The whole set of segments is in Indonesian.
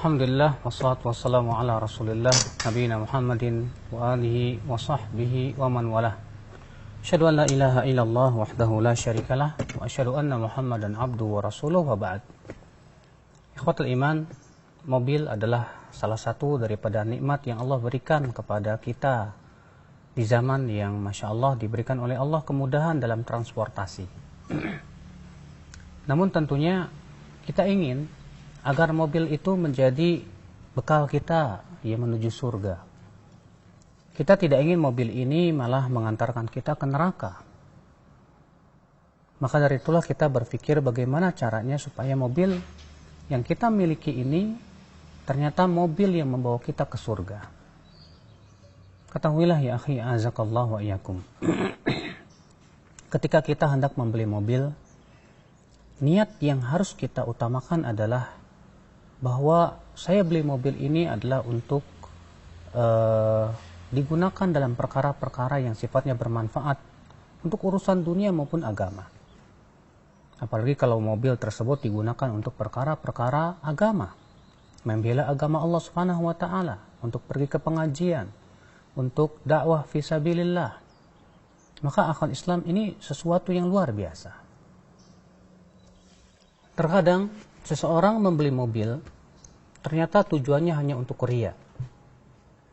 Alhamdulillah wassalatu wassalamu ala Rasulillah nabiyina Muhammadin wa alihi wa sahbihi wa man walah. Asyhadu an la ilaha illallah wahdahu la syarikalah wa asyhadu anna Muhammadan abduhu wa rasuluhu wa ba'd. Ikhwatul iman, mobil adalah salah satu daripada nikmat yang Allah berikan kepada kita di zaman yang Masya Allah diberikan oleh Allah kemudahan dalam transportasi. Namun tentunya kita ingin agar mobil itu menjadi bekal kita yang menuju surga. Kita tidak ingin mobil ini malah mengantarkan kita ke neraka. Maka dari itulah kita berpikir bagaimana caranya supaya mobil yang kita miliki ini ternyata mobil yang membawa kita ke surga. Ketahuilah ya akhi azakallah wa iyyakum. Ketika kita hendak membeli mobil, niat yang harus kita utamakan adalah bahwa saya beli mobil ini adalah untuk digunakan dalam perkara-perkara yang sifatnya bermanfaat untuk urusan dunia maupun agama. Apalagi kalau mobil tersebut digunakan untuk perkara-perkara agama, membela agama Allah Subhanahu wa taala, untuk pergi ke pengajian, untuk dakwah fisabilillah. Maka akal Islam ini sesuatu yang luar biasa. Terkadang seseorang membeli mobil, ternyata tujuannya hanya untuk ria,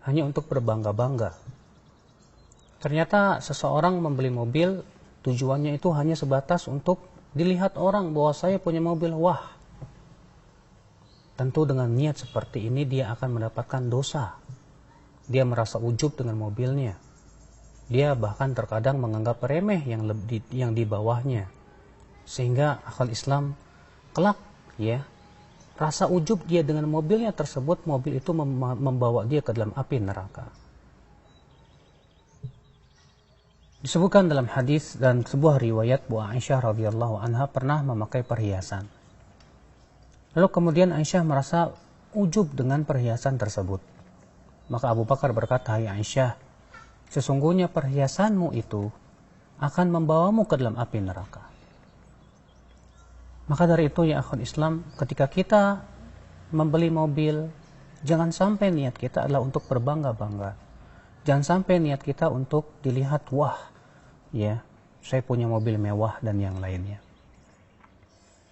hanya untuk berbangga-bangga. Ternyata seseorang membeli mobil, tujuannya itu hanya sebatas untuk dilihat orang bahwa saya punya mobil, wah. Tentu dengan niat seperti ini dia akan mendapatkan dosa. Dia merasa ujub dengan mobilnya. Dia bahkan terkadang menganggap remeh yang di bawahnya. Sehingga akal Islam kelak, ya, rasa ujub dia dengan mobilnya tersebut, mobil itu membawa dia ke dalam api neraka. Disebutkan dalam hadis dan sebuah riwayat bahwa Aisyah radhiyallahu anha pernah memakai perhiasan. Lalu kemudian Aisyah merasa ujub dengan perhiasan tersebut. Maka Abu Bakar berkata, "Hai Aisyah, sesungguhnya perhiasanmu itu akan membawamu ke dalam api neraka." Maka dari itu ya akhwat Islam, ketika kita membeli mobil, jangan sampai niat kita adalah untuk berbangga-bangga. Jangan sampai niat kita untuk dilihat, wah, ya, saya punya mobil mewah dan yang lainnya.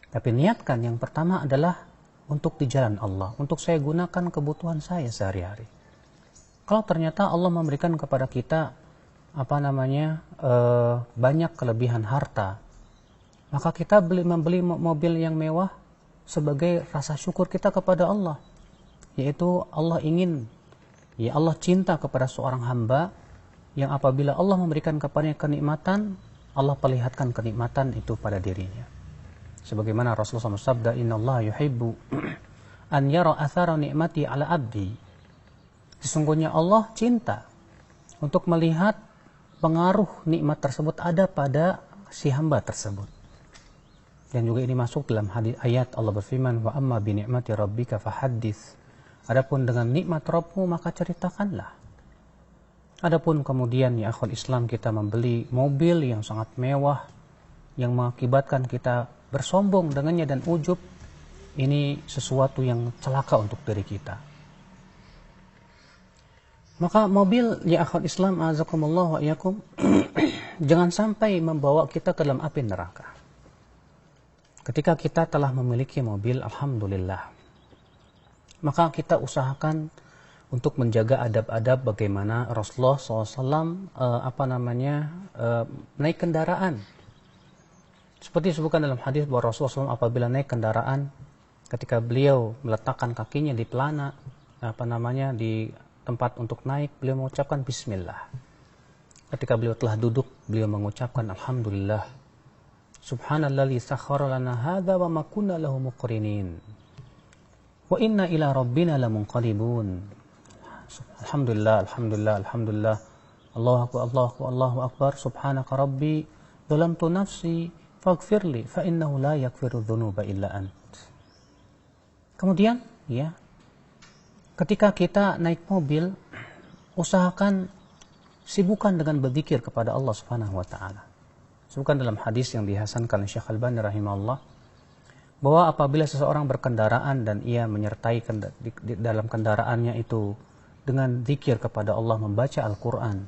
Tapi niatkan yang pertama adalah untuk di jalan Allah, untuk saya gunakan kebutuhan saya sehari-hari. Kalau ternyata Allah memberikan kepada kita banyak kelebihan harta, maka kita membeli mobil yang mewah sebagai rasa syukur kita kepada Allah. Yaitu Allah ingin, ya Allah cinta kepada seorang hamba yang apabila Allah memberikan kepadanya kenikmatan, Allah perlihatkan kenikmatan itu pada dirinya. Sebagaimana Rasulullah SAW sabda, "Innallaha yuhibbu an yara athara ni'mati ala abdi." Sesungguhnya Allah cinta untuk melihat pengaruh nikmat tersebut ada pada si hamba tersebut. Dan juga ini masuk dalam ayat Allah berfirman, "Wa amma bi ni'mati rabbika fahaddits." Adapun dengan nikmat Rabbmu maka ceritakanlah. Adapun kemudian ya akhwat Islam, kita membeli mobil yang sangat mewah yang mengakibatkan kita bersombong dengannya dan ujub, ini sesuatu yang celaka untuk diri kita. Maka mobil ya akhwat Islam azakumullah wa iyyakum jangan sampai membawa kita ke dalam api neraka. Ketika kita telah memiliki mobil, alhamdulillah, maka kita usahakan untuk menjaga adab-adab bagaimana Rasulullah SAW naik kendaraan. Seperti disebutkan dalam hadis bahwa Rasulullah SAW apabila naik kendaraan, ketika beliau meletakkan kakinya di pelana, di tempat untuk naik, beliau mengucapkan Bismillah. Ketika beliau telah duduk, beliau mengucapkan Alhamdulillah. Subhanalladzi sakhkhara lana hadza wa ma kunna lahu muqrinin. Wa inna ila rabbina lamunqalibun. Alhamdulillah, alhamdulillah, alhamdulillah. Allahu akbar, Allahu akbar. Subhanaka rabbi dzalamtu nafsi faghfirli fa innahu la yaghfiru dzunuba illa ant. Kemudian, ya, ketika kita naik mobil, usahakan sibukkan dengan berzikir kepada Allah Subhanahu wa taala. Sebutkan dalam hadis yang dihasankan oleh Syekh Al-Albani rahimahullah bahwa apabila seseorang berkendaraan dan ia menyertai di dalam kendaraannya itu dengan zikir kepada Allah, membaca Al-Quran,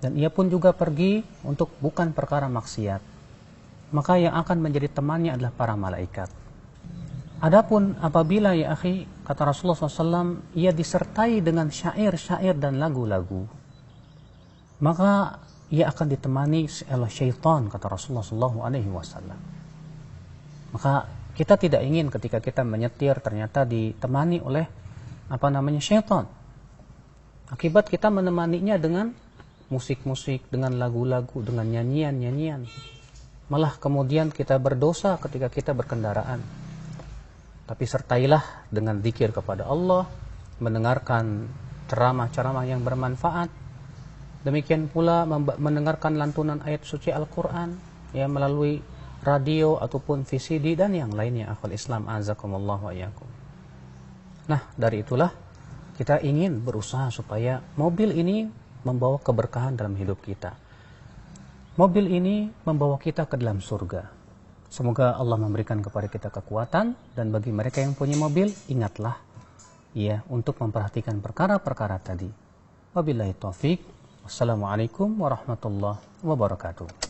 dan ia pun juga pergi untuk bukan perkara maksiat, maka yang akan menjadi temannya adalah para malaikat. Adapun apabila, ya akhi, kata Rasulullah SAW, ia disertai dengan syair-syair dan lagu-lagu, maka ia akan ditemani oleh syaitan, kata Rasulullah SAW. Maka kita tidak ingin ketika kita menyetir ternyata ditemani oleh syaitan. Akibat kita menemaninya dengan musik-musik, dengan lagu-lagu, dengan nyanyian-nyanyian. Malah kemudian kita berdosa ketika kita berkendaraan. Tapi sertailah dengan zikir kepada Allah, mendengarkan ceramah-ceramah yang bermanfaat. Demikian pula mendengarkan lantunan ayat suci Al-Quran, ya, melalui radio ataupun VCD dan yang lainnya. Akhul Islam, azakumullah wa iyyakum. Nah, dari itulah kita ingin berusaha supaya mobil ini membawa keberkahan dalam hidup kita. Mobil ini membawa kita ke dalam surga. Semoga Allah memberikan kepada kita kekuatan, dan bagi mereka yang punya mobil, ingatlah ya untuk memperhatikan perkara-perkara tadi. Wabillahi taufik. Wassalamualaikum warahmatullahi wabarakatuh.